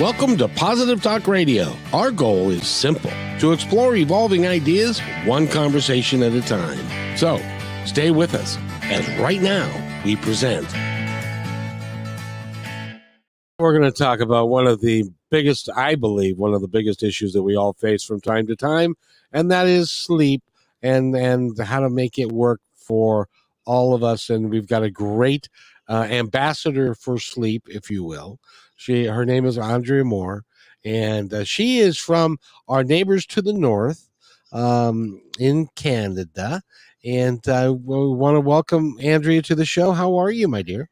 Welcome to Positive Talk Radio. Our goal is simple, to explore evolving ideas one conversation at a time. So, stay with us as right now we present. We're going to talk about one of the biggest issues that we all face from time to time, and that is sleep and how to make it work for all of us. And we've got a great ambassador for sleep, if you will. Her name is Andrea Moore, and she is from our neighbors to the north in Canada. And we want to welcome Andrea to the show. How are you, my dear?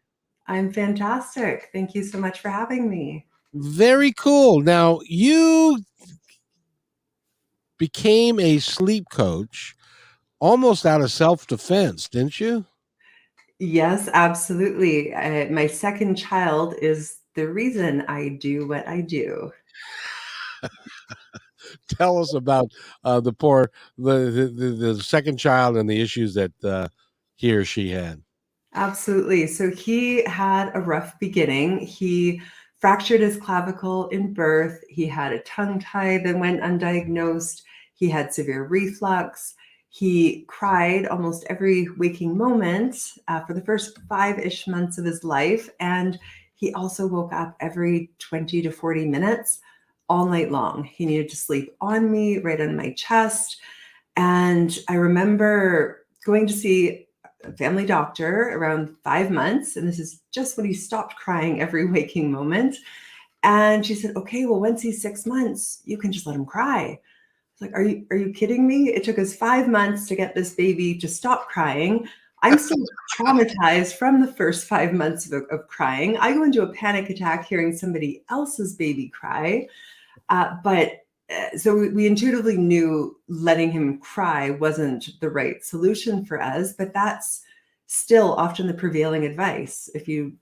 I'm fantastic. Thank you so much for having me. Very cool. Now, you became a sleep coach almost out of self-defense, didn't you? Yes, absolutely. My second child is the reason I do what I do. Tell us about the second child and the issues that he or she had. Absolutely. So he had a rough beginning. He fractured his clavicle in birth. He had a tongue tie that went undiagnosed. He had severe reflux. He cried almost every waking moment for the first 5-ish months of his life. And he also woke up every 20 to 40 minutes all night long. He needed to sleep on me, right on my chest. And I remember going to see a family doctor around 5 months. And this is just when he stopped crying every waking moment. And she said, okay, well, once he's 6 months, you can just let him cry. Like, are you kidding me? It took us 5 months to get this baby to stop crying. I'm still traumatized from the first 5 months of crying. I go into a panic attack hearing somebody else's baby cry. So we intuitively knew letting him cry wasn't the right solution for us, but that's still often the prevailing advice. If you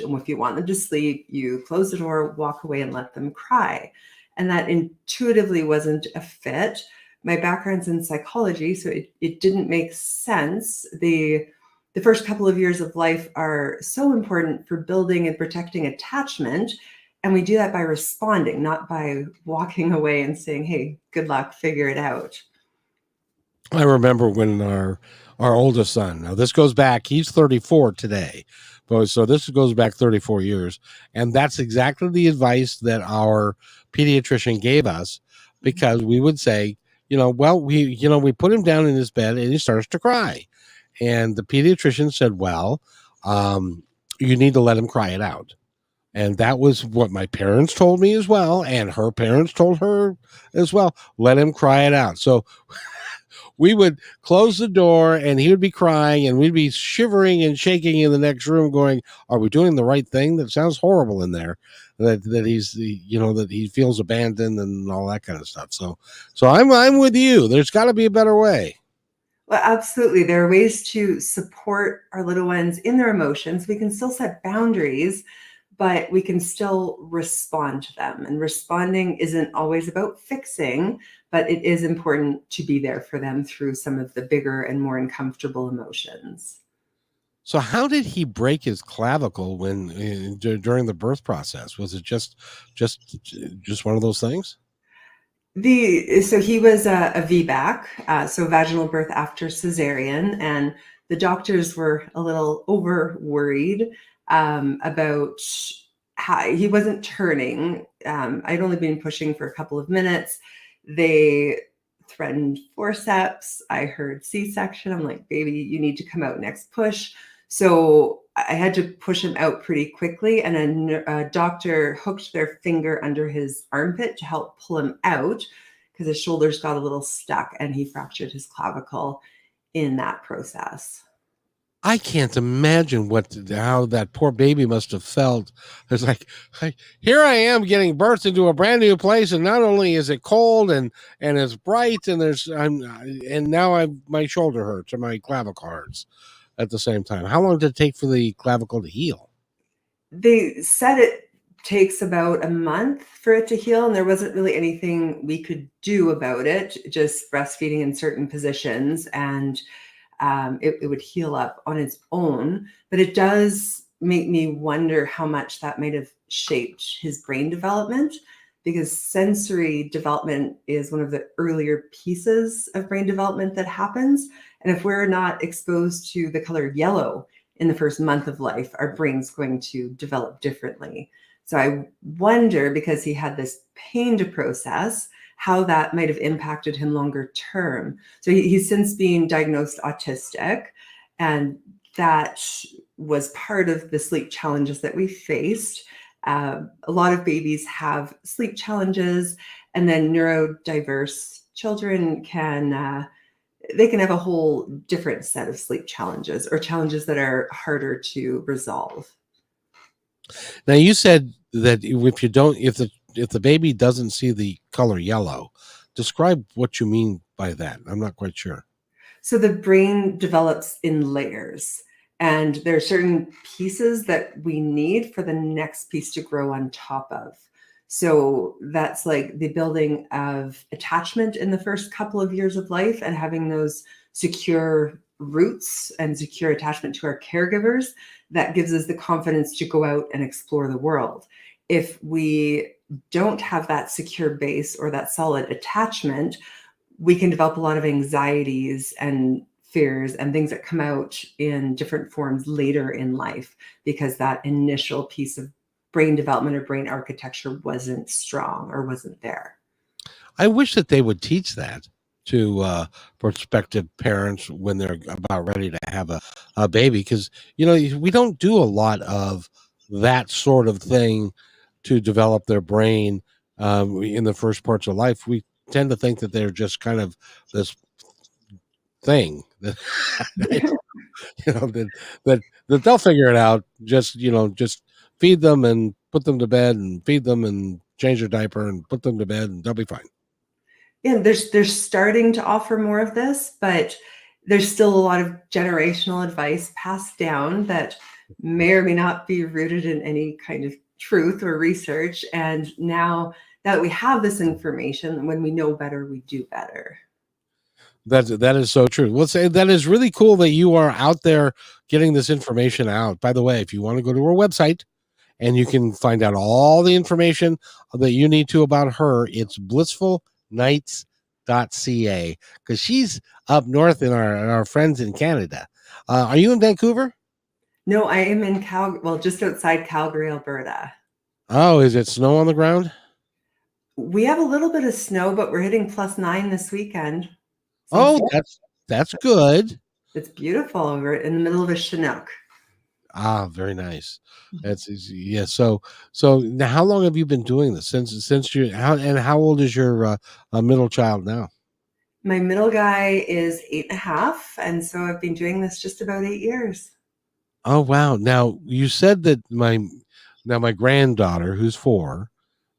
want them to sleep, you close the door, walk away, and let them cry. And that intuitively wasn't a fit. My background's in psychology, so it didn't make sense. The first couple of years of life are so important for building and protecting attachment. And we do that by responding, not by walking away and saying, hey, good luck, figure it out. I remember when our oldest son, now this goes back, he's 34 today. So this goes back 34 years. And that's exactly the advice that our pediatrician gave us, because we would say, we put him down in his bed and he starts to cry. And the pediatrician said, you need to let him cry it out. And that was what my parents told me as well. And her parents told her as well. Let him cry it out. So we would close the door and he would be crying and we'd be shivering and shaking in the next room going, are we doing the right thing? That sounds horrible in there, that he's, that he feels abandoned and all that kind of stuff. So I'm with you. There's got to be a better way. Well, absolutely. There are ways to support our little ones in their emotions. We can still set boundaries, but we can still respond to them. And responding isn't always about fixing, but it is important to be there for them through some of the bigger and more uncomfortable emotions. So how did he break his clavicle during the birth process? Was it just one of those things? So he was a VBAC, so vaginal birth after cesarean, and the doctors were a little over worried about how he wasn't turning. I'd only been pushing for a couple of minutes. They threatened forceps. I heard C-section. I'm like, baby, you need to come out next push. So I had to push him out pretty quickly. And a doctor hooked their finger under his armpit to help pull him out because his shoulders got a little stuck and he fractured his clavicle in that process. I can't imagine how that poor baby must have felt. It's like, here I am getting birthed into a brand new place, and not only is it cold and it's bright, and now my shoulder hurts or my clavicle hurts at the same time. How long did it take for the clavicle to heal? They said it takes about a month for it to heal, and there wasn't really anything we could do about it, just breastfeeding in certain positions, and it would heal up on its own. But it does make me wonder how much that might have shaped his brain development, because sensory development is one of the earlier pieces of brain development that happens. And if we're not exposed to the color yellow in the first month of life, our brain's going to develop differently. So I wonder, because he had this pain to process, how that might have impacted him longer term. So he's since been diagnosed autistic, and that was part of the sleep challenges that we faced. A lot of babies have sleep challenges, and then neurodiverse children can they can have a whole different set of sleep challenges, or challenges that are harder to resolve. Now you said that if the baby doesn't see the color yellow, describe what you mean by that. I'm not quite sure. So the brain develops in layers, and there are certain pieces that we need for the next piece to grow on top of. So that's like the building of attachment in the first couple of years of life, and having those secure roots and secure attachment to our caregivers that gives us the confidence to go out and explore the world. If we don't have that secure base or that solid attachment, we can develop a lot of anxieties and fears and things that come out in different forms later in life, because that initial piece of brain development or brain architecture wasn't strong or wasn't there. I wish that they would teach that to prospective parents when they're about ready to have a baby, because we don't do a lot of that sort of thing to develop their brain in the first parts of life. We tend to think that they're just kind of this thing that that they'll figure it out. Just feed them and put them to bed, and feed them and change their diaper and put them to bed, and they'll be fine. Yeah, they're starting to offer more of this, but there's still a lot of generational advice passed down that may or may not be rooted in any kind of truth or research. And now that we have this information, when we know better, we do better. That is so true. Let's say that is really cool that you are out there getting this information out. By the way, if you want to go to our website and you can find out all the information that you need to about her, it's blissfulnights.ca, because she's up north in our friends in Canada. Are you in Vancouver? No, I am in just outside Calgary, Alberta. Oh, is it snow on the ground? We have a little bit of snow, but we're hitting +9 this weekend. Oh, that's good. It's beautiful. We're in the middle of a Chinook. Ah, very nice. That's easy. Yeah. So now, how long have you been doing this since how old is your middle child now? My middle guy is 8.5, and so I've been doing this just about 8 years. Oh wow! Now you said that my granddaughter, who's 4,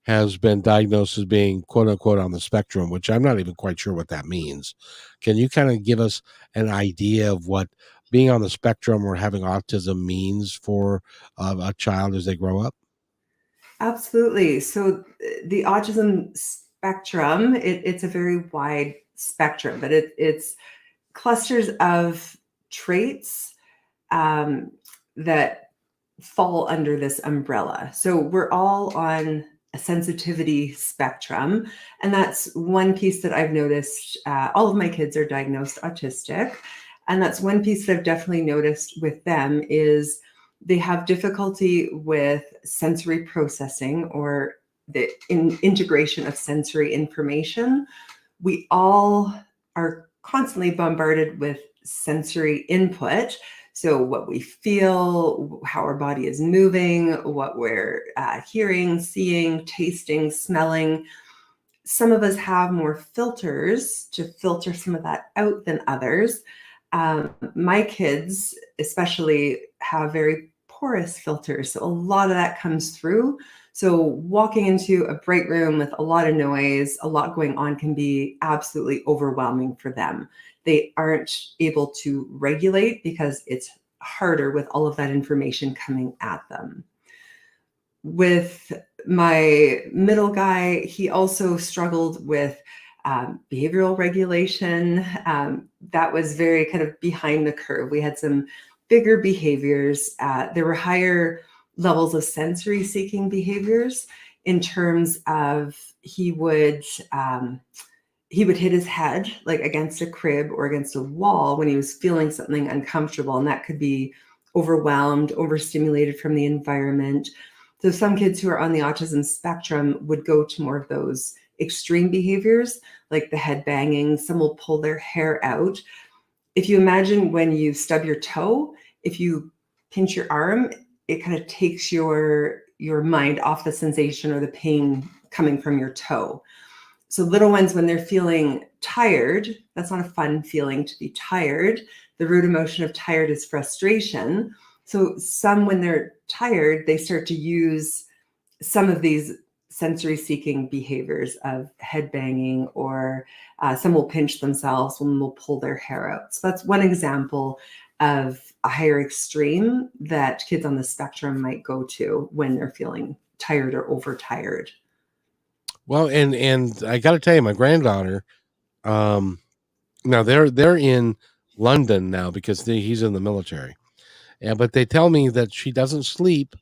has been diagnosed as being quote unquote on the spectrum, which I'm not even quite sure what that means. Can you kind of give us an idea of what being on the spectrum or having autism means for a child as they grow up? Absolutely. So the autism spectrum, it's a very wide spectrum, but it's clusters of traits that fall under this umbrella. So we're all on a sensitivity spectrum, and that's one piece that I've noticed. All of my kids are diagnosed autistic, and that's one piece that I've definitely noticed with them is they have difficulty with sensory processing, or the integration of sensory information. We all are constantly bombarded with sensory input. So what we feel, how our body is moving, what we're hearing, seeing, tasting, smelling. Some of us have more filters to filter some of that out than others. My kids especially have very porous filters, so a lot of that comes through. So walking into a bright room with a lot of noise, a lot going on, can be absolutely overwhelming for them. They aren't able to regulate because it's harder with all of that information coming at them. With my middle guy, he also struggled with behavioral regulation. That was very kind of behind the curve. We had some bigger behaviors. There were higher levels of sensory seeking behaviors in terms of he would hit his head like against a crib or against a wall when he was feeling something uncomfortable. And that could be overwhelmed, overstimulated from the environment. So some kids who are on the autism spectrum would go to more of those extreme behaviors, like the head banging. Some will pull their hair out. If you imagine when you stub your toe, if you pinch your arm, it kind of takes your mind off the sensation or the pain coming from your toe. So little ones, when they're feeling tired, that's not a fun feeling to be tired. The root emotion of tired is frustration. So some, when they're tired, they start to use some of these sensory seeking behaviors of head banging, or some will pinch themselves, some will pull their hair out. So that's one example of a higher extreme that kids on the spectrum might go to when they're feeling tired or overtired. Well, and I got to tell you, my granddaughter, now they're in London now because he's in the military, but they tell me that she doesn't sleep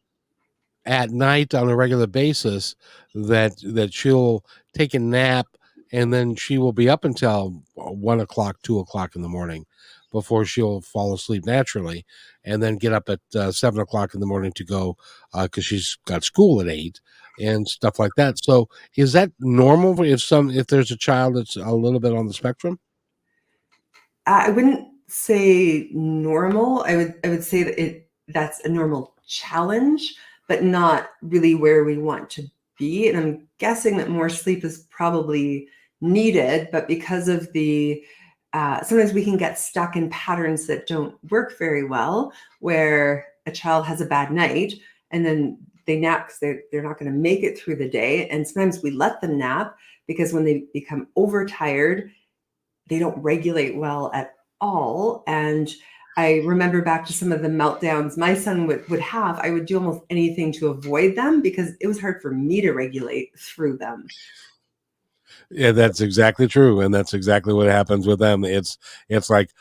at night on a regular basis. That she'll take a nap and then she will be up until 1 o'clock, 2 o'clock in the morning before she'll fall asleep naturally, and then get up at 7 o'clock in the morning to go because she's got school at 8 and stuff like that. So is that normal if there's a child that's a little bit on the spectrum? I wouldn't say normal. I would say that that's a normal challenge, but not really where we want to be. And I'm guessing that more sleep is probably needed, but because of the sometimes we can get stuck in patterns that don't work very well, where a child has a bad night and then they nap because they're not going to make it through the day. And sometimes we let them nap because when they become overtired, they don't regulate well at all. And I remember back to some of the meltdowns my son would have. I would do almost anything to avoid them because it was hard for me to regulate through them. Yeah, that's exactly true, and that's exactly what happens with them. It's like,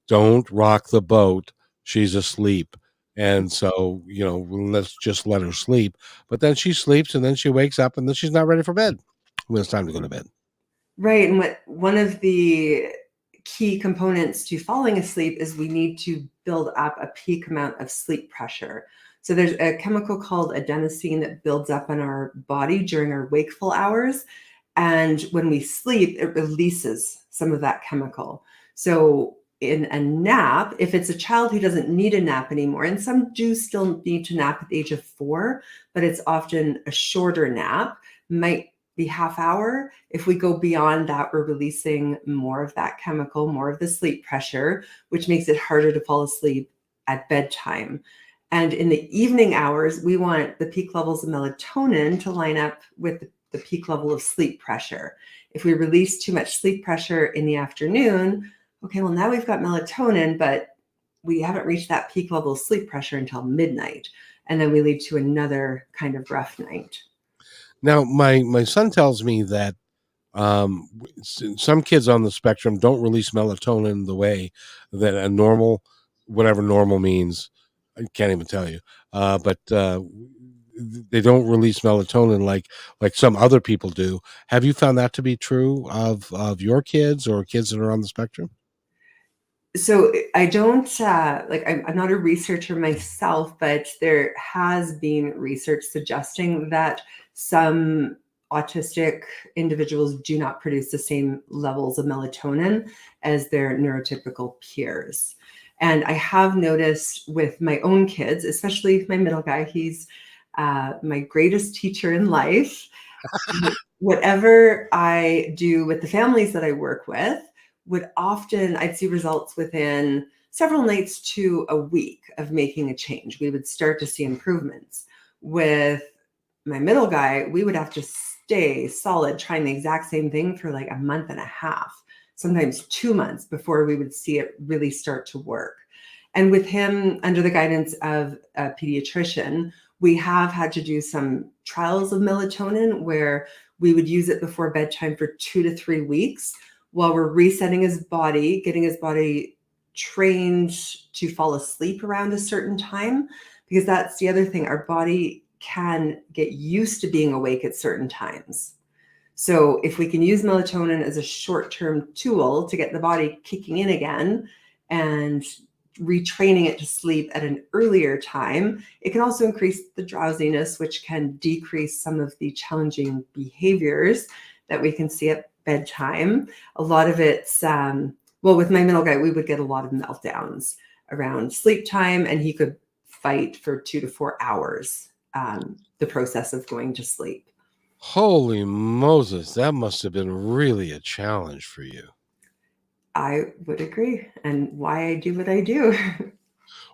don't rock the boat. She's asleep. And so, let's just let her sleep. But then she sleeps and then she wakes up and then she's not ready for bed when it's time to go to bed. Right. And one of the key components to falling asleep is we need to build up a peak amount of sleep pressure. So there's a chemical called adenosine that builds up in our body during our wakeful hours. And when we sleep, it releases some of that chemical. So in a nap, if it's a child who doesn't need a nap anymore, and some do still need to nap at the age of 4, but it's often a shorter nap, might be half hour. If we go beyond that, we're releasing more of that chemical, more of the sleep pressure, which makes it harder to fall asleep at bedtime. And in the evening hours, we want the peak levels of melatonin to line up with the peak level of sleep pressure. If we release too much sleep pressure in the afternoon, okay, well, now we've got melatonin, but we haven't reached that peak level of sleep pressure until midnight. And then we lead to another kind of rough night. Now, my son tells me that some kids on the spectrum don't release melatonin the way that a normal, whatever normal means, I can't even tell you. But they don't release melatonin like some other people do. Have you found that to be true of your kids or kids that are on the spectrum? So I don't I'm not a researcher myself, but there has been research suggesting that some autistic individuals do not produce the same levels of melatonin as their neurotypical peers. And I have noticed with my own kids, especially my middle guy, he's my greatest teacher in life. Whatever I do with the families that I work with would often, I'd see results within several nights to a week of making a change. We would start to see improvements. With my middle guy, we would have to stay solid trying the exact same thing for like a month and a half, sometimes 2 months before we would see it really start to work. And with him, under the guidance of a pediatrician, we have had to do some trials of melatonin where we would use it before bedtime for 2 to 3 weeks while we're resetting his body, getting his body trained to fall asleep around a certain time, because that's the other thing. Our body can get used to being awake at certain times. So if we can use melatonin as a short-term tool to get the body kicking in again and retraining it to sleep at an earlier time, it can also increase the drowsiness, which can decrease some of the challenging behaviors that we can see at bedtime. A lot of it's, well, with my middle guy, we would get a lot of meltdowns around sleep time, and he could fight for 2 to 4 hours, the process of going to sleep. Holy Moses, that must have been really a challenge for you. I would agree, and why I do what I do.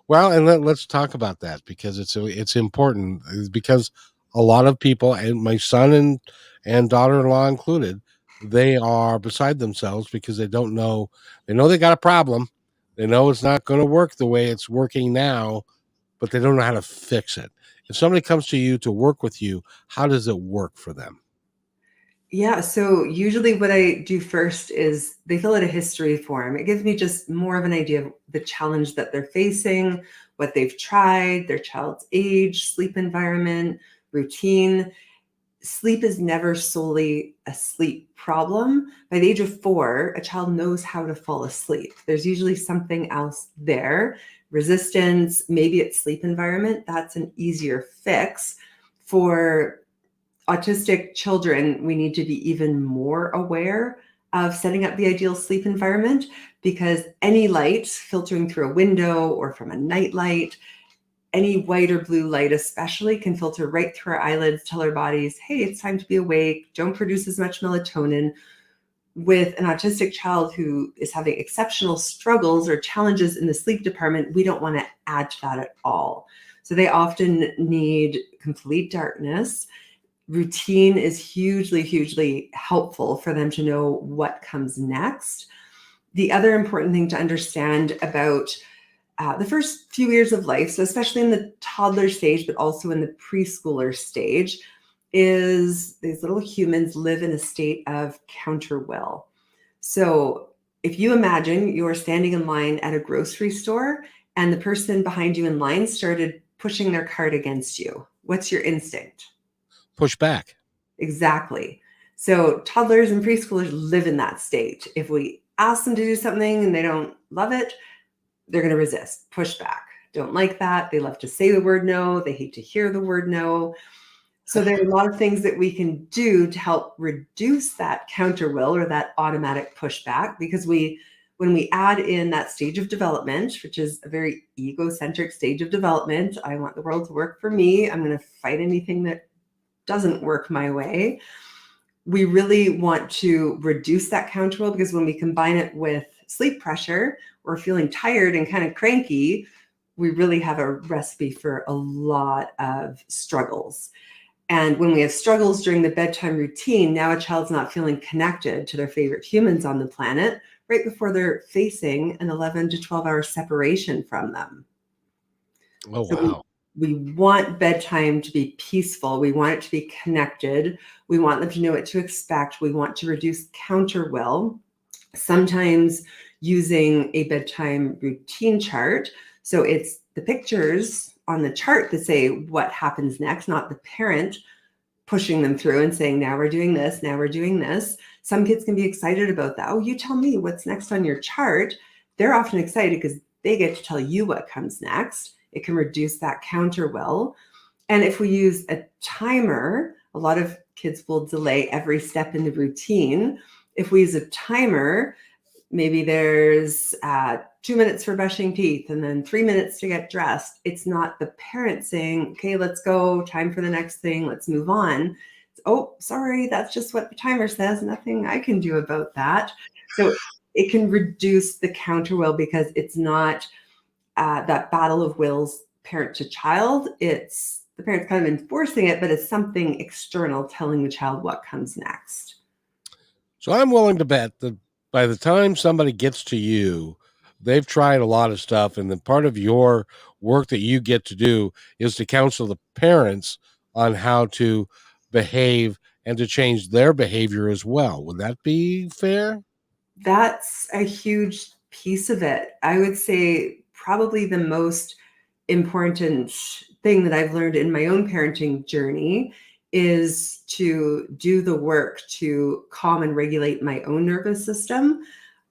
Well, and let's talk about that because it's important because a lot of people, and my son and daughter-in-law included, they are beside themselves because they don't know. They know they got a problem. They know it's not going to work the way it's working now, but they don't know how to fix it. If somebody comes to you to work with you, how does it work for them? Yeah, so usually what I do first is they fill out a history form. It gives me just more of an idea of the challenge that they're facing, what they've tried, their child's age, sleep environment, routine. Sleep is never solely a sleep problem. By the age of 4, a child knows how to fall asleep. There's usually something else there. Resistance, maybe it's sleep environment. That's an easier fix. For autistic children, we need to be even more aware of setting up the ideal sleep environment, because any light filtering through a window or from a night light, any white or blue light especially, can filter right through our eyelids, tell our bodies, hey, it's time to be awake, don't produce as much melatonin. With an autistic child who is having exceptional struggles or challenges in the sleep department, we don't want to add to that at all. So they often need complete darkness. Routine is hugely, hugely helpful for them to know what comes next. The other important thing to understand about the first few years of life, so especially in the toddler stage, but also in the preschooler stage, is these little humans live in a state of counter will. So if you imagine you're standing in line at a grocery store and the person behind you in line started pushing their cart against you, what's your instinct? Push back. Exactly. So toddlers and preschoolers live in that state. If we ask them to do something and they don't love it, they're going to resist, push back. Don't like that. They love to say the word no. They hate to hear the word no. So there are a lot of things that we can do to help reduce that counter will or that automatic pushback, because when we add in that stage of development, which is a very egocentric stage of development, I want the world to work for me. I'm going to fight anything that doesn't work my way. We really want to reduce that counter will, because when we combine it with sleep pressure or feeling tired and kind of cranky, we really have a recipe for a lot of struggles. And when we have struggles during the bedtime routine, now a child's not feeling connected to their favorite humans on the planet right before they're facing an 11 to 12 hour separation from them. Oh, So wow. we want bedtime to be peaceful. We want it to be connected. We want them to know what to expect. We want to reduce counter will, sometimes using a bedtime routine chart. So it's the pictures on the chart that say what happens next, not the parent pushing them through and saying, now we're doing this, now we're doing this. Some kids can be excited about that. Oh, you tell me what's next on your chart. They're often excited because they get to tell you what comes next. It can reduce that counter will. And if we use a timer, a lot of kids will delay every step in the routine. If we use a timer, maybe there's 2 minutes for brushing teeth and then 3 minutes to get dressed. It's not the parent saying, okay, let's go, time for the next thing, let's move on. It's, oh, sorry, that's just what the timer says. Nothing I can do about that. So it can reduce the counter will, because it's not that battle of wills, parent to child. It's the parent's kind of enforcing it, but it's something external telling the child what comes next. So I'm willing to bet that by the time somebody gets to you, they've tried a lot of stuff. And then part of your work that you get to do is to counsel the parents on how to behave and to change their behavior as well. Would that be fair? That's a huge piece of it. I would say probably the most important thing that I've learned in my own parenting journey is to do the work to calm and regulate my own nervous system.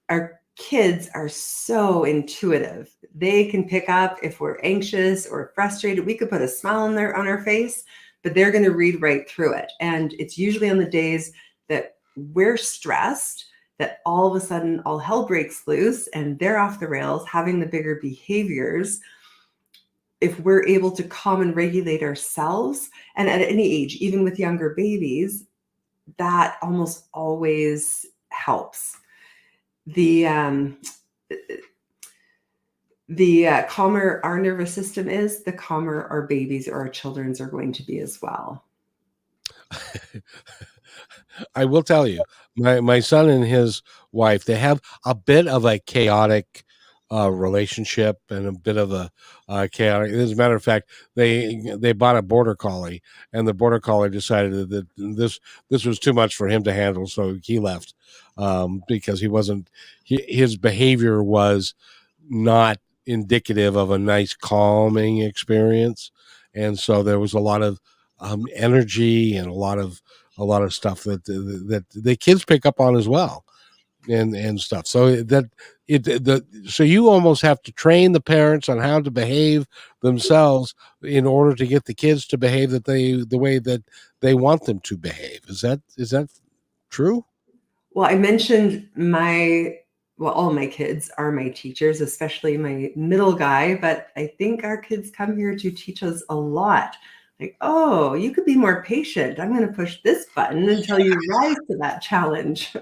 Our kids are so intuitive. They can pick up if we're anxious or frustrated. We could put a smile on our face, but they're going to read right through it. And it's usually on the days that we're stressed that all of a sudden all hell breaks loose and they're off the rails, having the bigger behaviors. If we're able to calm and regulate ourselves, and at any age, even with younger babies, that almost always helps. The calmer our nervous system is, the calmer our babies or our children's are going to be as well. I will tell you, my son and his wife, they have a bit of a chaotic relationship and a bit of a chaotic. As a matter of fact, they bought a border collie, and the border collie decided that this was too much for him to handle, so he left because his behavior was not indicative of a nice calming experience, and so there was a lot of energy and a lot of stuff that the kids pick up on as well, and stuff. So so you almost have to train the parents on how to behave themselves in order to get the kids to behave the way that they want them to behave. Is that true? Well, I mentioned all my kids are my teachers, especially my middle guy, but I think our kids come here to teach us a lot. Like, oh, you could be more patient. I'm going to push this button until you rise to that challenge.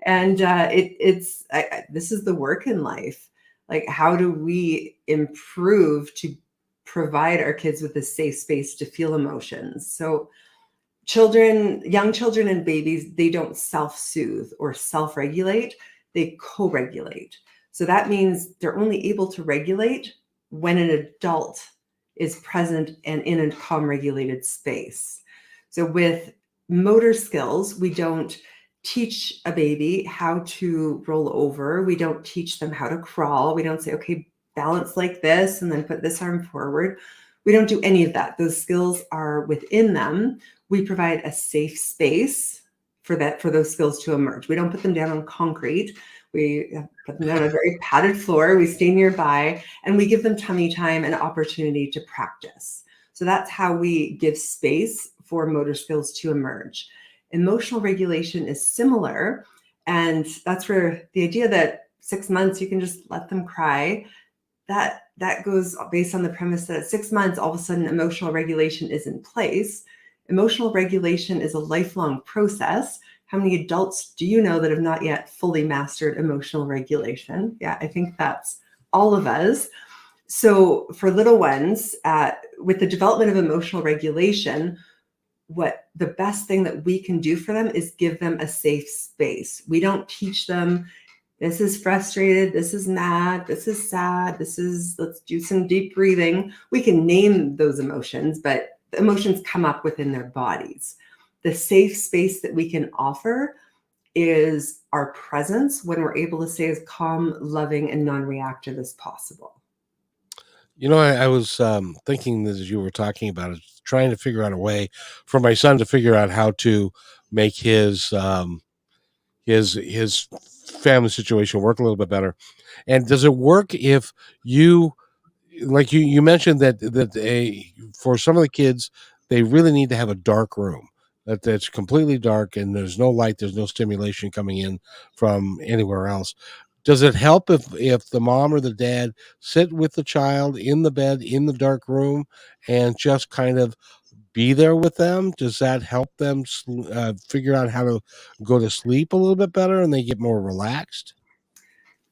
And this is the work in life. Like, how do we improve to provide our kids with a safe space to feel emotions? So young children and babies, they don't self-soothe or self-regulate, they co-regulate. So that means they're only able to regulate when an adult is present and in a calm, regulated space. So with motor skills, we don't teach a baby how to roll over. We don't teach them how to crawl. We don't say, okay, balance like this and then put this arm forward. We don't do any of that. Those skills are within them. We provide a safe space for those skills to emerge. We don't put them down on concrete. We put them down on a very padded floor. We stay nearby and we give them tummy time and opportunity to practice. So that's how we give space for motor skills to emerge. Emotional regulation is similar. And that's where the idea that 6 months, you can just let them cry, that goes based on the premise that at 6 months, all of a sudden, emotional regulation is in place. Emotional regulation is a lifelong process. How many adults do you know that have not yet fully mastered emotional regulation? Yeah, I think that's all of us. So for little ones, with the development of emotional regulation, what the best thing that we can do for them is give them a safe space. We don't teach them, this is frustrated, this is mad, this is sad, let's do some deep breathing. We can name those emotions, but the emotions come up within their bodies. The safe space that we can offer is our presence when we're able to stay as calm, loving, and non-reactive as possible. You know, I was thinking as you were talking about it, trying to figure out a way for my son to figure out how to make his family situation work a little bit better. And does it work if you you mentioned that for some of the kids they really need to have a dark room that's completely dark and there's no light, there's no stimulation coming in from anywhere else. Does it help if the mom or the dad sit with the child in the bed in the dark room and just kind of be there with them? Does that help them figure out how to go to sleep a little bit better and they get more relaxed?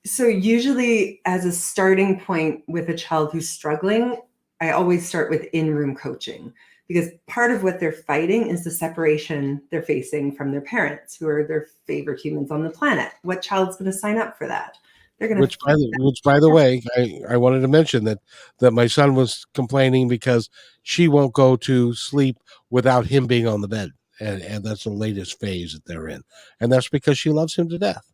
So usually as a starting point with a child who's struggling, I always start with in-room coaching because part of what they're fighting is the separation they're facing from their parents, who are their favorite humans on the planet. What child's going to sign up for that? They're going to Which by the way, I wanted to mention that my son was complaining because she won't go to sleep without him being on the bed. And that's the latest phase that they're in. And that's because she loves him to death.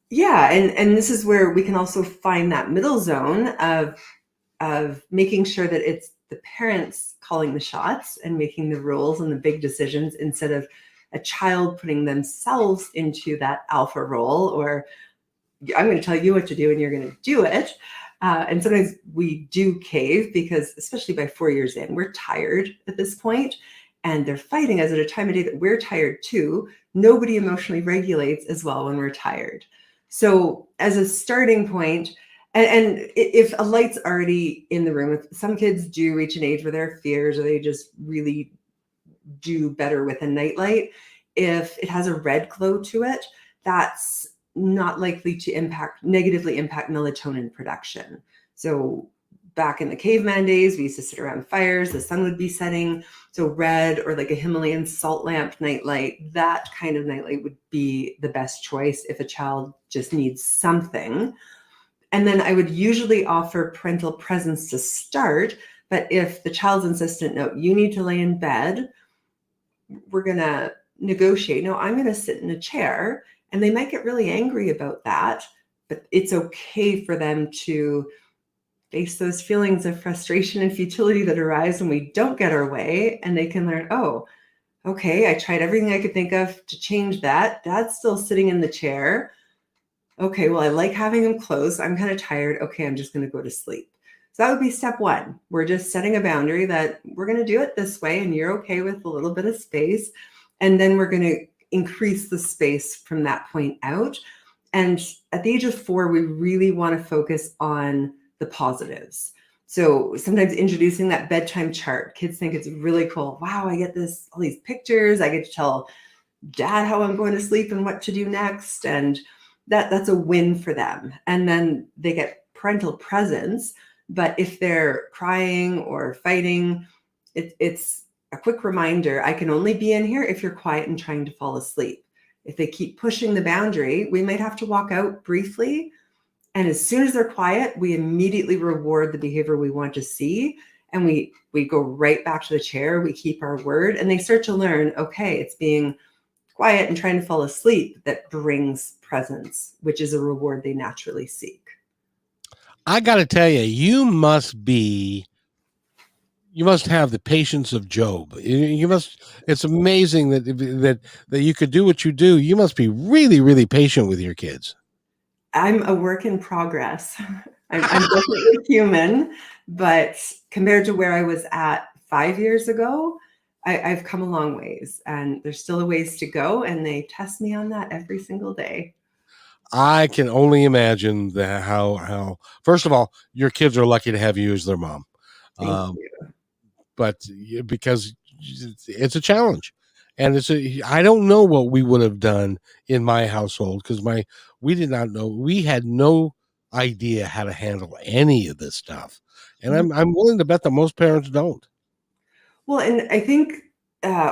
Yeah, and this is where we can also find that middle zone of making sure that it's the parents calling the shots and making the rules and the big decisions instead of a child putting themselves into that alpha role, or I'm going to tell you what to do and you're going to do it. And sometimes we do cave because, especially by 4 years in, we're tired at this point, and they're fighting us at a time of day that we're tired too. Nobody emotionally regulates as well when we're tired. So, as a starting point, and if a light's already in the room, if some kids do reach an age where there are fears or they just really do better with a nightlight, if it has a red glow to it, that's not likely to negatively impact melatonin production. So back in the caveman days, we used to sit around fires, the sun would be setting. So red or like a Himalayan salt lamp nightlight, that kind of nightlight would be the best choice if a child just needs something. And then I would usually offer parental presence to start. But if the child's insistent, no, you need to lay in bed, we're going to negotiate. No, I'm going to sit in a chair. And they might get really angry about that, but it's okay for them to face those feelings of frustration and futility that arise when we don't get our way. And they can learn, oh, okay, I tried everything I could think of to change that. Dad's still sitting in the chair. Okay, well, I like having him close. I'm kind of tired. Okay, I'm just going to go to sleep. So that would be step one. We're just setting a boundary that we're going to do it this way, and you're okay with a little bit of space. And then we're going to increase the space from that point out. And at the age of 4, we really want to focus on the positives. So sometimes introducing that bedtime chart, kids think it's really cool. Wow, I get all these pictures. I get to tell dad how I'm going to sleep and what to do next. And that's a win for them. And then they get parental presence. But if they're crying or fighting, it's a quick reminder, I can only be in here if you're quiet and trying to fall asleep. If they keep pushing the boundary, we might have to walk out briefly. And as soon as they're quiet, we immediately reward the behavior we want to see. And we go right back to the chair. We keep our word. And they start to learn, okay, it's being quiet and trying to fall asleep that brings presence, which is a reward they naturally seek. I got to tell you, you must have the patience of Job. You must. It's amazing that you could do what you do. You must be really, really patient with your kids. I'm a work in progress. I'm definitely human, but compared to where I was at 5 years ago, I've come a long ways, and there's still a ways to go. And they test me on that every single day. I can only imagine that how first of all, your kids are lucky to have you as their mom. Thank Um, you. because it's a challenge, and I don't know what we would have done in my household because we did not know, we had no idea how to handle any of this stuff, and I'm willing to bet that most parents don't. Well, and I think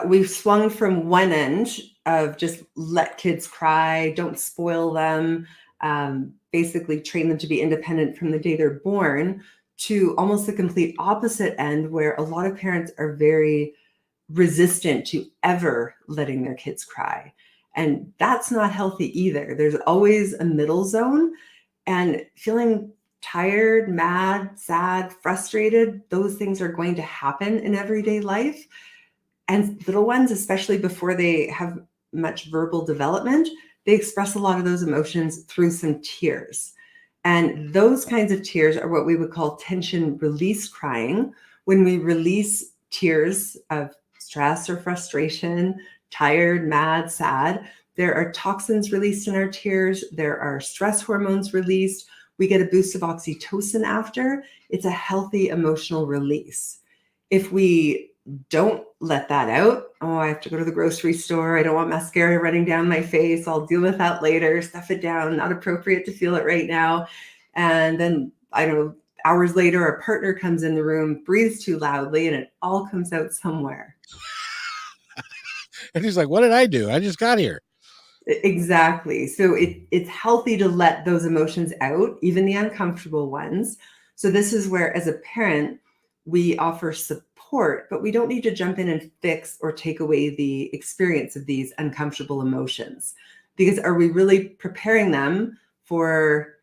we've swung from one end of just let kids cry, don't spoil them, basically train them to be independent from the day they're born, to almost the complete opposite end, where a lot of parents are very resistant to ever letting their kids cry. And that's not healthy either. There's always a middle zone, and feeling tired, mad, sad, frustrated, those things are going to happen in everyday life. And little ones, especially before they have much verbal development, they express a lot of those emotions through some tears. And those kinds of tears are what we would call tension release crying. When we release tears of stress or frustration, tired, mad, sad, there are toxins released in our tears. There are stress hormones released. We get a boost of oxytocin after. It's a healthy emotional release. If we don't let that out, oh, I have to go to the grocery store, I don't want mascara running down my face, I'll deal with that later, stuff it down, not appropriate to feel it right now. And then, I don't know, hours later, our partner comes in the room, breathes too loudly, and it all comes out somewhere. And he's like, what did I do? I just got here. Exactly. So it's healthy to let those emotions out, even the uncomfortable ones. So this is where, as a parent, we offer support, but we don't need to jump in and fix or take away the experience of these uncomfortable emotions. Because are we really preparing them for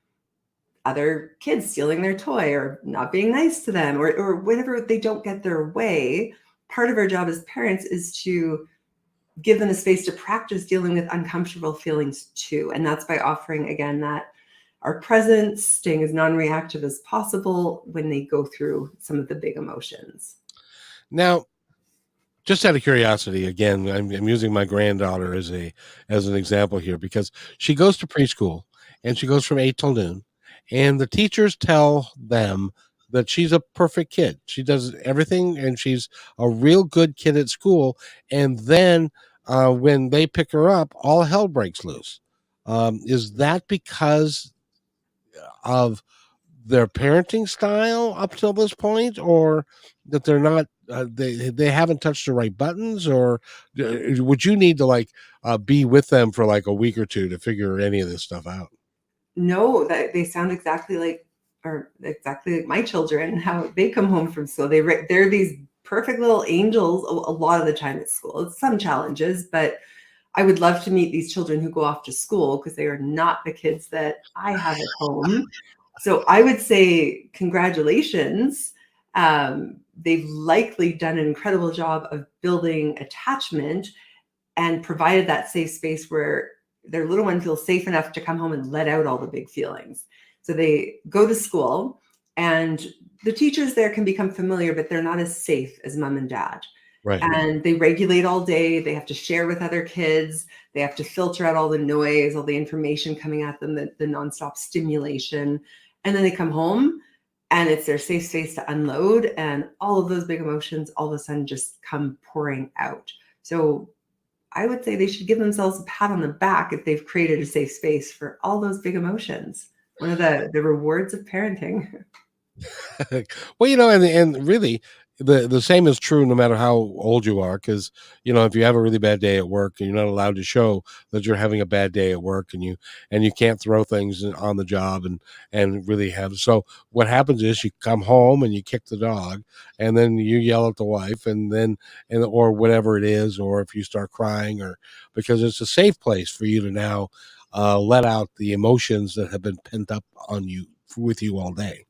other kids stealing their toy or not being nice to them, or whenever they don't get their way. Part of our job as parents is to give them a space to practice dealing with uncomfortable feelings too. And that's by offering, again, that our presence, staying as non-reactive as possible when they go through some of the big emotions. Now, just out of curiosity, again, I'm using my granddaughter as an example here because she goes to preschool and she goes from 8 till noon, and the teachers tell them that she's a perfect kid. She does everything, and she's a real good kid at school. And then when they pick her up, all hell breaks loose. Is that because of their parenting style up till this point, or that they're not they haven't touched the right buttons, or would you need to like be with them for like a week or two to figure any of this stuff out? No, that they sound exactly like my children, how they come home from school. They're these perfect little angels a lot of the time at school. It's some challenges, but I would love to meet these children who go off to school because they are not the kids that I have at home. So I would say congratulations. They've likely done an incredible job of building attachment and provided that safe space where their little one feels safe enough to come home and let out all the big feelings. So they go to school, and the teachers there can become familiar, but they're not as safe as mom and dad. Right. And they regulate all day. They have to share with other kids. They have to filter out all the noise, all the information coming at them, the nonstop stimulation. And then they come home, and it's their safe space to unload. And all of those big emotions all of a sudden just come pouring out. So I would say they should give themselves a pat on the back if they've created a safe space for all those big emotions. One of the rewards of parenting. Well, and really, the same is true no matter how old you are, because if you have a really bad day at work and you're not allowed to show that you're having a bad day at work, and you can't throw things on the job and really have. So what happens is you come home and you kick the dog, and then you yell at the wife, and or whatever it is, or if you start crying, or because it's a safe place for you to now let out the emotions that have been pent up on you with you all day.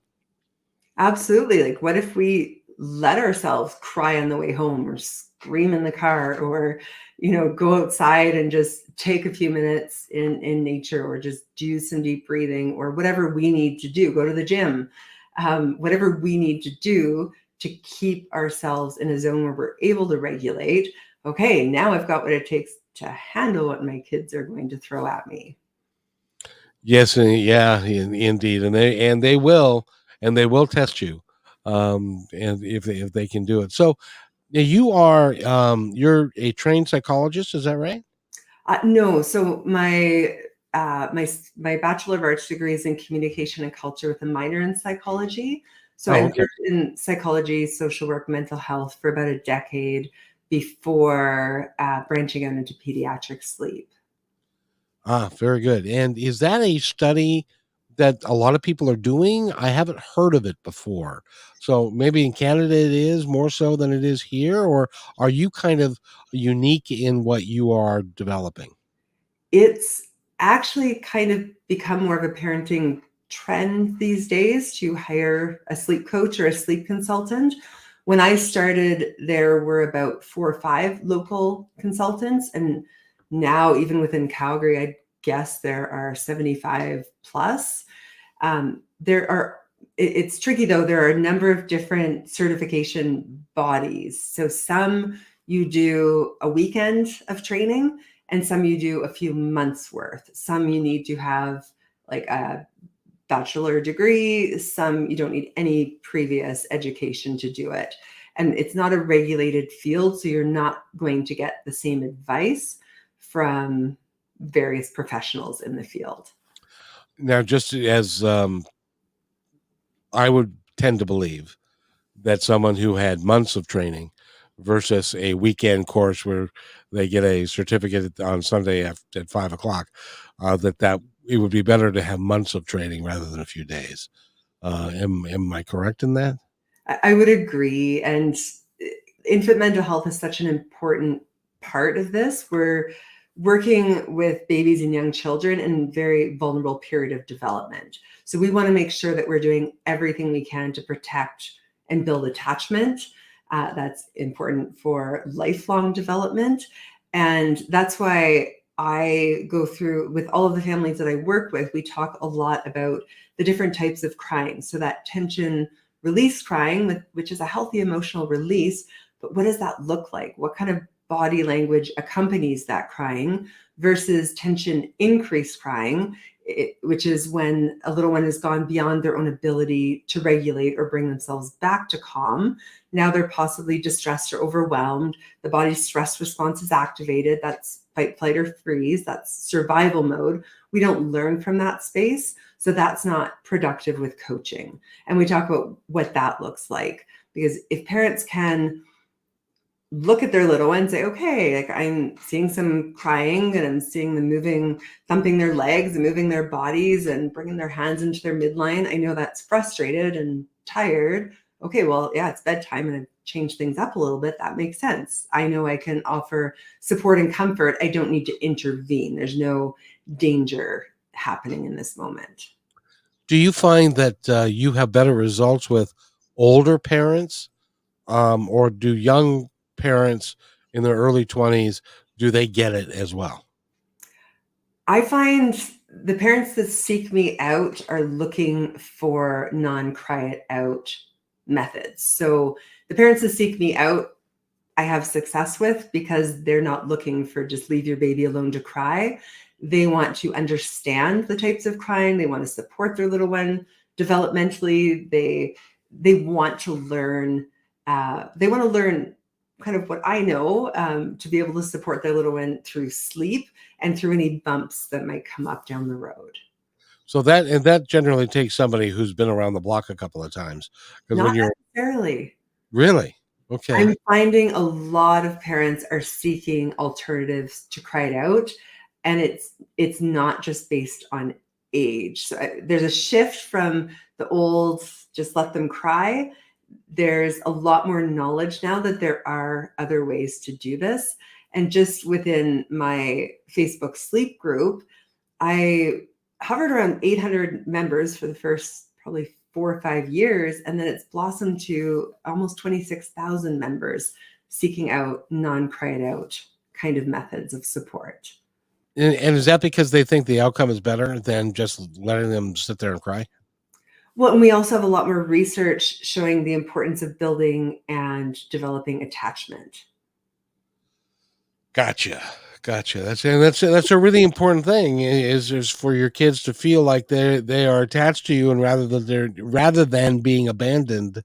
Absolutely. Like, what if we let ourselves cry on the way home, or scream in the car, or, go outside and just take a few minutes in nature, or just do some deep breathing, or whatever we need to do, go to the gym, whatever we need to do to keep ourselves in a zone where we're able to regulate. Okay, now I've got what it takes to handle what my kids are going to throw at me. Yes, and yeah, indeed, and they will test you, and if they can do it. So you're a trained psychologist, is that right? No, so my Bachelor of Arts degree is in communication and culture with a minor in psychology. So I Oh, okay. worked in psychology, social work, mental health for about a decade before branching out into pediatric sleep. Ah, very good. And is that a study that a lot of people are doing? I haven't heard of it before. So maybe in Canada it is more so than it is here, or are you kind of unique in what you are developing? It's actually kind of become more of a parenting trend these days to hire a sleep coach or a sleep consultant. When I started, there were about 4 or 5 local consultants, and now even within Calgary, I guess there are 75 plus. There are it's tricky though. There are a number of different certification bodies. So some you do a weekend of training, and some you do a few months worth. Some you need to have like a bachelor degree. Some you don't need any previous education to do it. And it's not a regulated field, so you're not going to get the same advice from various professionals in the field. Now, just as I would tend to believe that someone who had months of training versus a weekend course where they get a certificate on Sunday at 5 o'clock, that it would be better to have months of training rather than a few days. Am I correct in that? I would agree. And infant mental health is such an important part of this. working with babies and young children in a very vulnerable period of development. So we want to make sure that we're doing everything we can to protect and build attachment. That's important for lifelong development. And that's why I go through with all of the families that I work with, we talk a lot about the different types of crying. So that tension release crying, which is a healthy emotional release, but what does that look like? What kind of body language accompanies that crying versus tension increased crying, which is when a little one has gone beyond their own ability to regulate or bring themselves back to calm. Now they're possibly distressed or overwhelmed. The body's stress response is activated. That's fight, flight, or freeze. That's survival mode. We don't learn from that space. So that's not productive with coaching. And we talk about what that looks like. Because if parents can look at their little one and say, okay, like I'm seeing some crying and I'm seeing them moving, thumping their legs and moving their bodies and bringing their hands into their midline. I know that's frustrated and tired. Okay, well, yeah, it's bedtime and I've changed things up a little bit. That makes sense. I know I can offer support and comfort. I don't need to intervene. There's no danger happening in this moment. Do you find that you have better results with older parents, or do young parents in their early 20s, do they get it as well? I find the parents that seek me out are looking for non-cry it out methods. So the parents that seek me out, I have success with because they're not looking for just leave your baby alone to cry. They want to understand the types of crying. They want to support their little one developmentally. They want to learn. They want to learn kind of what I know to be able to support their little one through sleep and through any bumps that might come up down the road. So that generally takes somebody who's been around the block a couple of times, because Not when you're necessarily. really okay. I'm finding a lot of parents are seeking alternatives to cry it out, and it's not just based on age. So there's a shift from the old just let them cry. There's a lot more knowledge now that there are other ways to do this. And just within my Facebook sleep group, I hovered around 800 members for the first probably 4 or 5 years, and then it's blossomed to almost 26,000 members seeking out non-cry it out kind of methods of support. And is that because they think the outcome is better than just letting them sit there and cry? Well, and we also have a lot more research showing the importance of building and developing attachment. Gotcha. Gotcha. That's a really important thing is for your kids to feel like they are attached to you, and rather than being abandoned,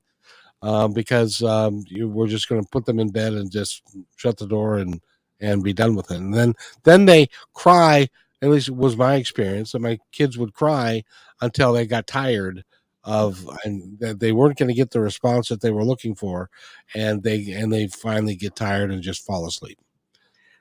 because we're just going to put them in bed and just shut the door and be done with it. And then they cry. At least it was my experience that my kids would cry until they got tired of, and that they weren't going to get the response that they were looking for, and they finally get tired and just fall asleep.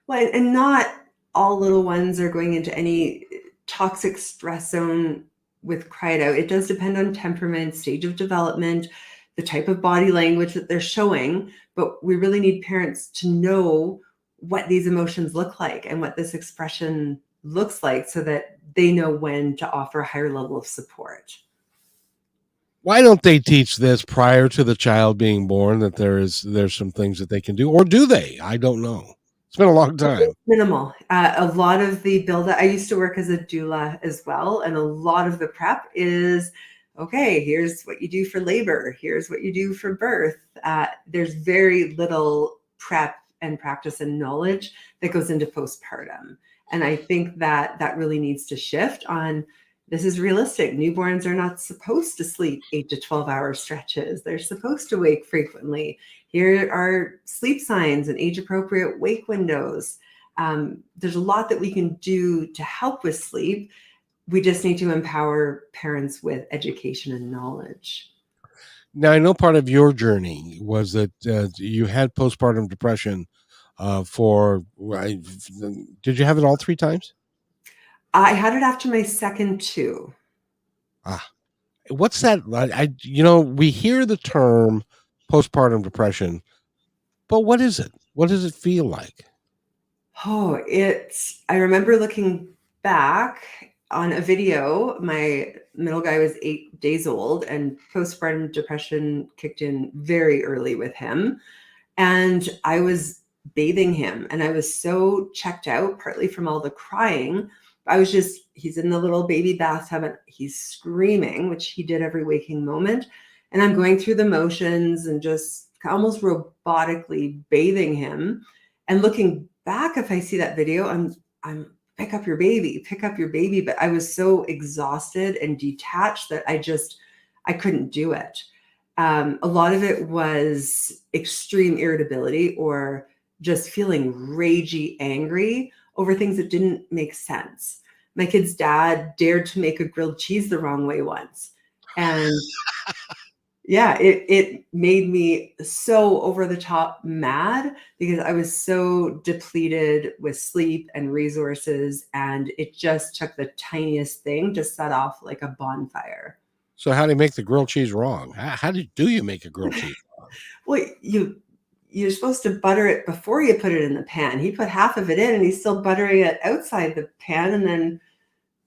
Well, and not all little ones are going into any toxic stress zone with cry it out. It does depend on temperament, stage of development, the type of body language that they're showing, but we really need parents to know what these emotions look like and what this expression looks like so that they know when to offer a higher level of support. Why don't they teach this prior to the child being born, that there's some things that they can do, or do they? I don't know. It's been a long time. Minimal. A lot of the build up, I used to work as a doula as well, and a lot of the prep is, okay, here's what you do for labor, here's what you do for birth. There's very little prep and practice and knowledge that goes into postpartum. And I think that really needs to shift on, this is realistic. Newborns are not supposed to sleep 8 to 12-hour stretches. They're supposed to wake frequently. Here are sleep signs and age-appropriate wake windows. There's a lot that we can do to help with sleep. We just need to empower parents with education and knowledge. Now, I know part of your journey was that you had postpartum depression. Did you have it all 3 times? I had it after my second two. Ah, what's that? We hear the term postpartum depression, but what is it? What does it feel like? I remember looking back on a video. My middle guy was 8 days old, and postpartum depression kicked in very early with him. And I was bathing him, and I was so checked out, partly from all the crying. He's in the little baby bathtub and he's screaming, which he did every waking moment. And I'm going through the motions and just almost robotically bathing him. And looking back, if I see that video, I'm pick up your baby, pick up your baby. But I was so exhausted and detached that I couldn't do it. A lot of it was extreme irritability or just feeling ragey angry over things that didn't make sense. My kid's dad dared to make a grilled cheese the wrong way once. And yeah, it made me so over the top mad because I was so depleted with sleep and resources, and it just took the tiniest thing to set off like a bonfire. So how do you make the grilled cheese wrong? How do you make a grilled cheese wrong? Well, you're supposed to butter it before you put it in the pan. He put half of it in and he's still buttering it outside the pan and then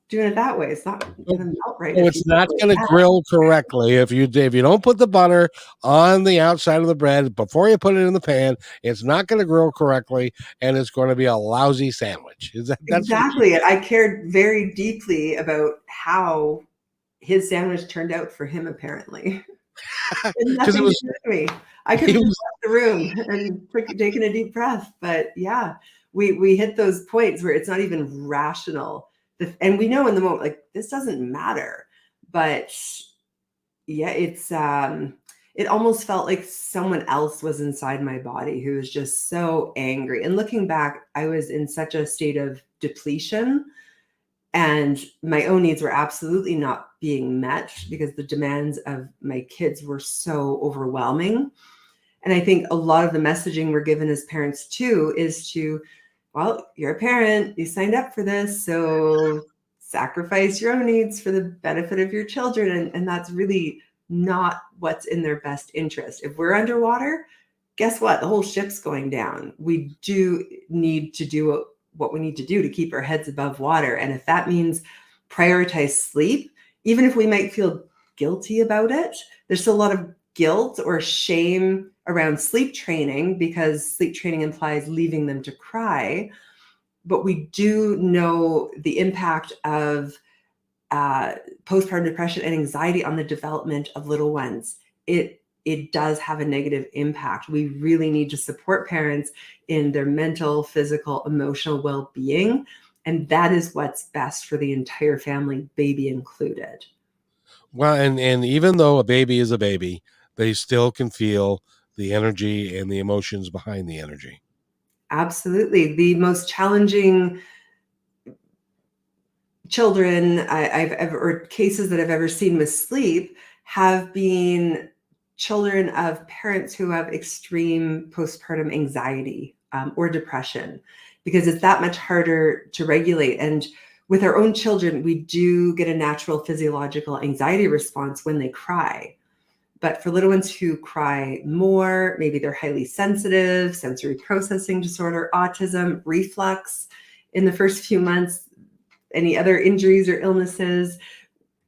doing it that way. It's not going to melt right. So it's not going to grill correctly if you don't put the butter on the outside of the bread before you put it in the pan. It's not going to grill correctly, and it's going to be a lousy sandwich. That's exactly it? I cared very deeply about how his sandwich turned out for him, apparently. because it was me. I could have left the room and taken a deep breath, but yeah, we hit those points where it's not even rational, and we know in the moment like this doesn't matter. But yeah, it almost felt like someone else was inside my body who was just so angry. And looking back, I was in such a state of depletion. And my own needs were absolutely not being met because the demands of my kids were so overwhelming. And I think a lot of the messaging we're given as parents too is well, you're a parent, you signed up for this, so sacrifice your own needs for the benefit of your children. And that's really not what's in their best interest. If we're underwater, guess what? The whole ship's going down. We do need to do what we need to do to keep our heads above water. And if that means prioritize sleep, even if we might feel guilty about it, there's still a lot of guilt or shame around sleep training because sleep training implies leaving them to cry. But we do know the impact of postpartum depression and anxiety on the development of little ones. It does have a negative impact. We really need to support parents in their mental, physical, emotional well-being. And that is what's best for the entire family, baby included. Well, and even though a baby is a baby, they still can feel the energy and the emotions behind the energy. Absolutely. The most challenging children I've ever, or cases that I've ever seen with sleep have been children of parents who have extreme postpartum anxiety or depression, because it's that much harder to regulate. And with our own children, we do get a natural physiological anxiety response when they cry. But for little ones who cry more, maybe they're highly sensitive, sensory processing disorder, autism, reflux, in the first few months, any other injuries or illnesses,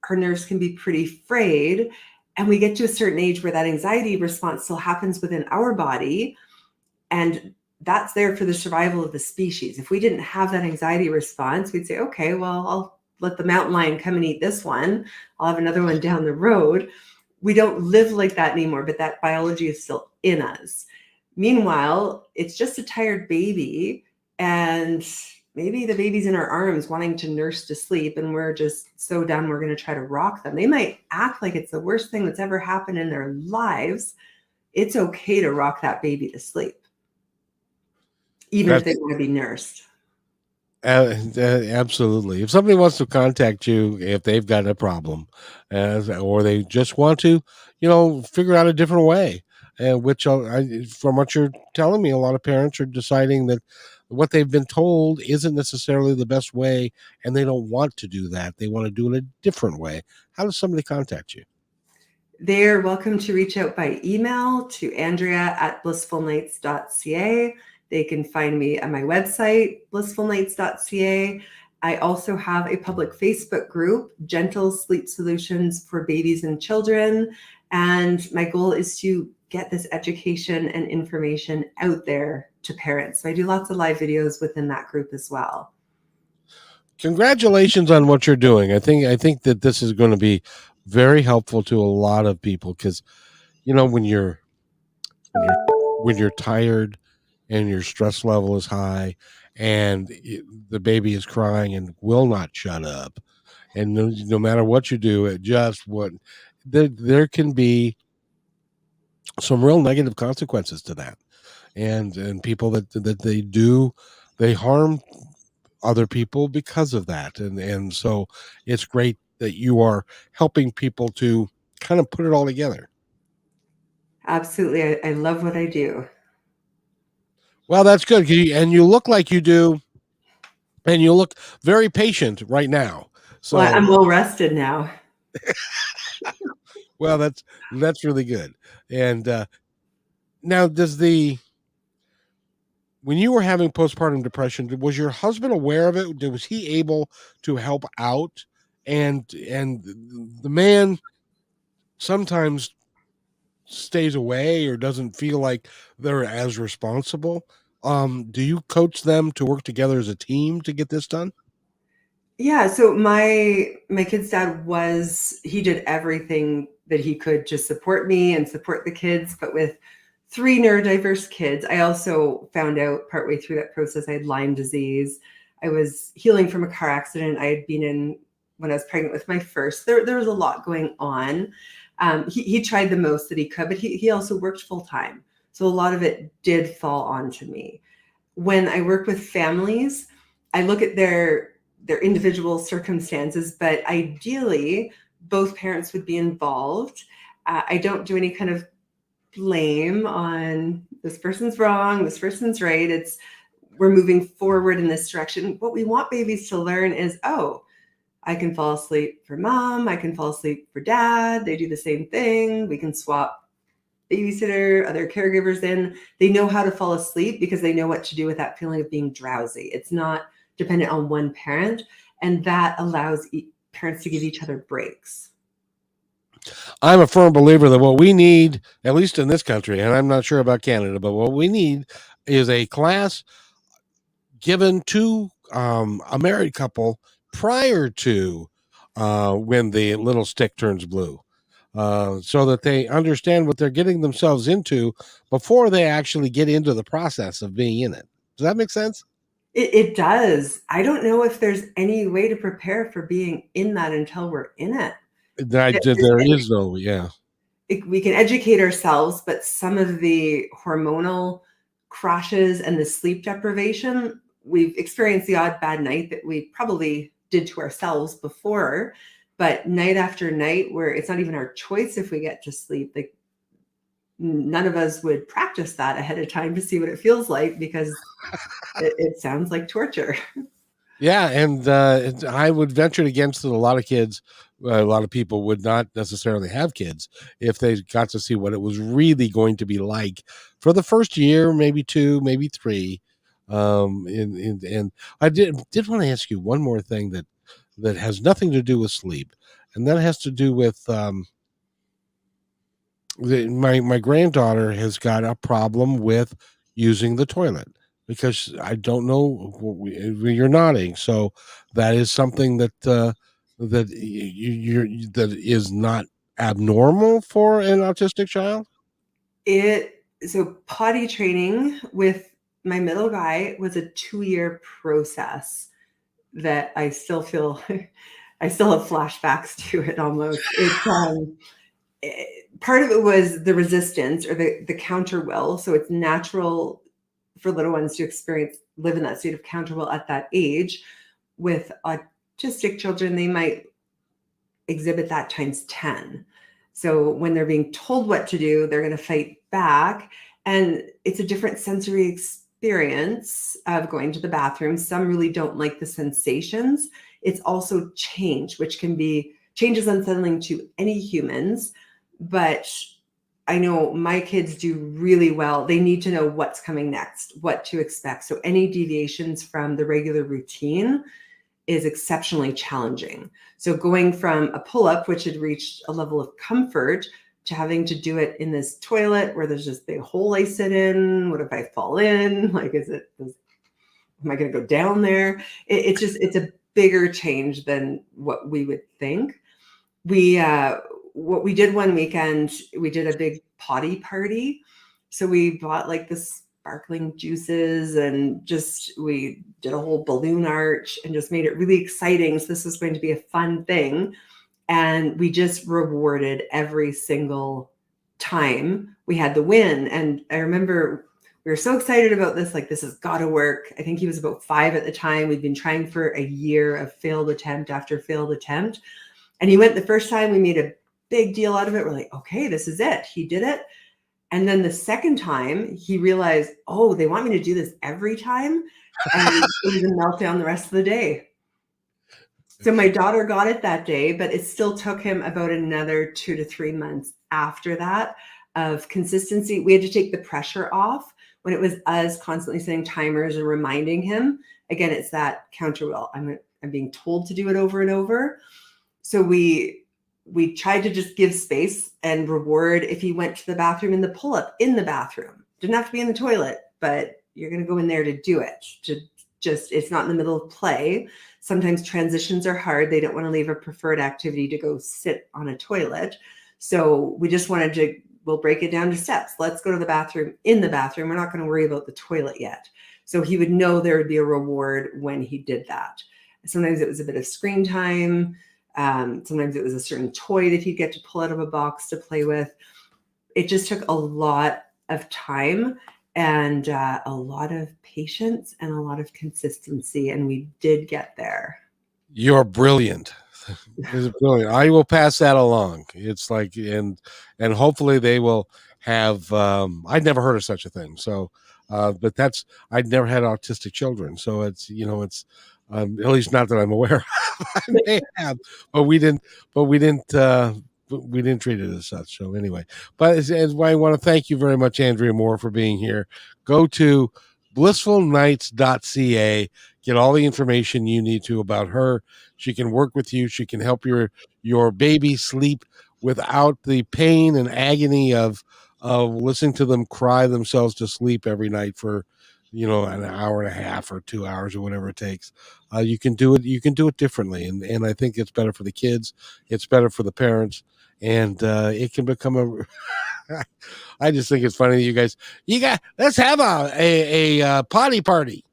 our nerves can be pretty frayed. And we get to a certain age where that anxiety response still happens within our body. And that's there for the survival of the species. If we didn't have that anxiety response, we'd say, okay, well, I'll let the mountain lion come and eat this one. I'll have another one down the road. We don't live like that anymore, but that biology is still in us. Meanwhile, it's just a tired baby, and maybe the baby's in our arms wanting to nurse to sleep, and we're just so done, we're going to try to rock them. They might act like it's the worst thing that's ever happened in their lives. It's okay to rock that baby to sleep, even if they want to be nursed. Absolutely. If somebody wants to contact you, if they've got a problem, or they just want to, figure out a different way, which from what you're telling me, a lot of parents are deciding that what they've been told isn't necessarily the best way, and they don't want to do that. They want to do it a different way. How does somebody contact you? They're welcome to reach out by email to Andrea@blissfulnights.ca. They can find me at my website, blissfulnights.ca. I also have a public Facebook group, Gentle Sleep Solutions for Babies and Children. And my goal is to get this education and information out there to parents. So I do lots of live videos within that group as well. Congratulations on what you're doing. I think that this is going to be very helpful to a lot of people because when you're tired and your stress level is high and the baby is crying and will not shut up, and no matter what you do, there can be some real negative consequences to that, and people they harm other people because of that, and so it's great that you are helping people to kind of put it all together. Absolutely. I love what I do. Well, that's good. And you look like you do, and you look very patient right now. Well, So, I'm well rested now. well, that's really good. And now, when you were having postpartum depression, was your husband aware of it? Was he able to help out? And the man sometimes stays away or doesn't feel like they're as responsible. Do you coach them to work together as a team to get this done? Yeah, so my kid's dad he did everything that he could to support me and support the kids, but with three neurodiverse kids, I also found out partway through that process I had Lyme disease. I was healing from a car accident I had been in when I was pregnant with my first. There was a lot going on. He tried the most that he could, but he also worked full time. So a lot of it did fall onto me. When I work with families, I look at their individual circumstances, but ideally both parents would be involved. I don't do any kind of blame on this person's wrong, this person's right. We're moving forward in this direction. What we want babies to learn is, oh, I can fall asleep for mom, I can fall asleep for dad. They do the same thing. We can swap babysitter, other caregivers in. They know how to fall asleep because they know what to do with that feeling of being drowsy. It's not dependent on one parent, and that allows parents to give each other breaks. I'm a firm believer that what we need, at least in this country, and I'm not sure about Canada, but what we need is a class given to a married couple prior to when the little stick turns blue, so that they understand what they're getting themselves into before they actually get into the process of being in it. Does that make sense? It does. I don't know if there's any way to prepare for being in that until we're in it. There is no, yeah. We can educate ourselves, but some of the hormonal crashes and the sleep deprivation, we've experienced the odd bad night that we probably did to ourselves before, but night after night where it's not even our choice if we get to sleep, like none of us would practice that ahead of time to see what it feels like because it sounds like torture. Yeah, and I would venture against that a lot of kids, a lot of people would not necessarily have kids if they got to see what it was really going to be like for the first year, maybe two, maybe three. And I did want to ask you one more thing that has nothing to do with sleep, and that has to do with my granddaughter has got a problem with using the toilet because I don't know. You're nodding, so that is something that is not abnormal for an autistic child. So potty training with my middle guy was a 2-year process that I still feel I still have flashbacks to it almost. Part of it was the resistance or the counter will. So it's natural for little ones to live in that state of counter will at that age. With autistic children, they might exhibit that times 10. So when they're being told what to do, they're going to fight back. And it's a different sensory experience of going to the bathroom. Some really don't like the sensations. It's also change, which can be change is unsettling to any humans, but I know my kids do really well. They need to know what's coming next, what to expect. So any deviations from the regular routine is exceptionally challenging. So going from a pull-up, which had reached a level of comfort, to having to do it in this toilet where there's this big hole I sit in. What if I fall in? Like, am I going to go down there? It's a bigger change than what we would think. What we did one weekend, we did a big potty party. So we bought like the sparkling juices and just we did a whole balloon arch and just made it really exciting. So this was going to be a fun thing. And we just rewarded every single time we had the win. And I remember we were so excited about this, like, this has got to work. I think he was about 5 at the time. We'd been trying for a year of failed attempt after failed attempt. And he went the first time, we made a big deal out of it. We're like, okay, this is it. He did it. And then the second time he realized, oh, they want me to do this every time. And it was a meltdown the rest of the day. So my daughter got it that day, but it still took him about another 2 to 3 months after that of consistency. We had to take the pressure off when it was us constantly setting timers and reminding him. Again, it's that counter will. I'm being told to do it over and over. So we tried to just give space and reward if he went to the bathroom in the pull-up in the bathroom. Didn't have to be in the toilet, but you're going to go in there to do it. It's not in the middle of play. Sometimes transitions are hard. They don't want to leave a preferred activity to go sit on a toilet. So we just wanted to, we'll break it down to steps. Let's go to the bathroom in the bathroom. We're not going to worry about the toilet yet. So he would know there would be a reward when he did that. Sometimes it was a bit of screen time. Sometimes it was a certain toy that he'd get to pull out of a box to play with. It just took a lot of time and a lot of patience and a lot of consistency, and we did get there. You're brilliant. It's brilliant. I will pass that along. It's like, and hopefully they will have. I'd never heard of such a thing. So, but I'd never had autistic children. So it's at least not that I'm aware of. I may have, but we didn't. But we didn't. We didn't treat it as such. So anyway, but as I want to thank you very much, Andrea Moore, for being here. Go to blissfulnights.ca. Get all the information you need to about her. She can work with you. She can help your baby sleep without the pain and agony of listening to them cry themselves to sleep every night for an hour and a half or 2 hours or whatever it takes. You can do it. You can do it differently, and I think it's better for the kids. It's better for the parents, and it can become a. I just think it's funny, you guys. Let's have a potty party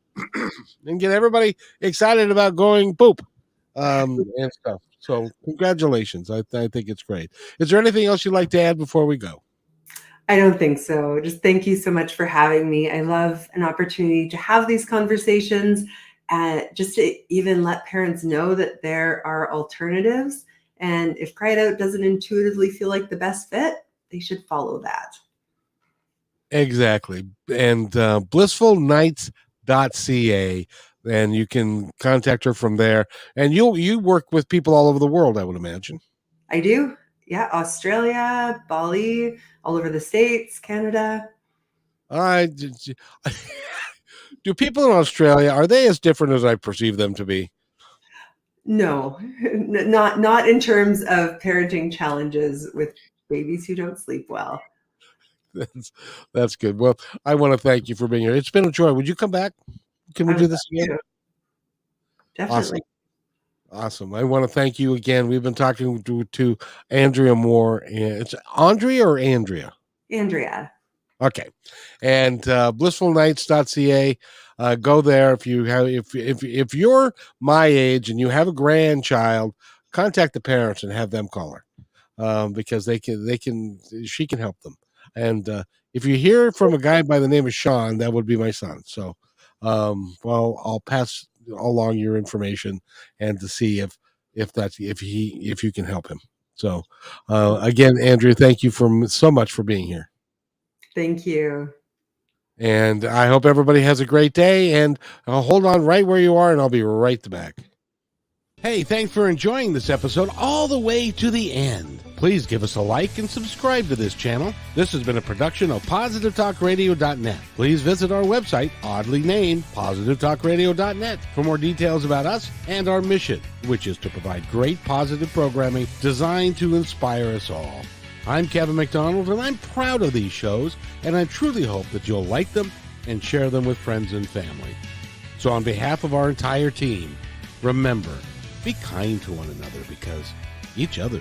and get everybody excited about going poop and stuff. So congratulations. I think it's great. Is there anything else you'd like to add before we go? I don't think so. Just thank you so much for having me. I love an opportunity to have these conversations and just to even let parents know that there are alternatives. And if Cry It Out doesn't intuitively feel like the best fit, they should follow that. Exactly. And blissfulnights.ca, and you can contact her from there. And you work with people all over the world, I would imagine. I do. Yeah. Australia, Bali, all over the States, Canada. Do people in Australia, are they as different as I perceive them to be? No, not in terms of parenting challenges with babies who don't sleep well. That's good. Well, I want to thank you for being here. It's been a joy. Would you come back? Can we do this again? Definitely. Awesome. I want to thank you again. We've been talking to Andrea Moore. And it's Andrea or Andrea? Andrea. Okay. And blissfulnights.ca. Go there if you have if you're my age and you have a grandchild, contact the parents and have them call her. Because she can help them. And if you hear from a guy by the name of Sean, that would be my son. So I'll pass along your information and to see if you can help him. So again, Andrew, thank you so much for being here. Thank you. And I hope everybody has a great day, and hold on right where you are, and I'll be right back. Hey, thanks for enjoying this episode all the way to the end. Please give us a like and subscribe to this channel. This has been a production of PositiveTalkRadio.net. Please visit our website, oddly named PositiveTalkRadio.net, for more details about us and our mission, which is to provide great positive programming designed to inspire us all. I'm Kevin McDonald, and I'm proud of these shows, and I truly hope that you'll like them and share them with friends and family. So on behalf of our entire team, remember, be kind to one another because each other's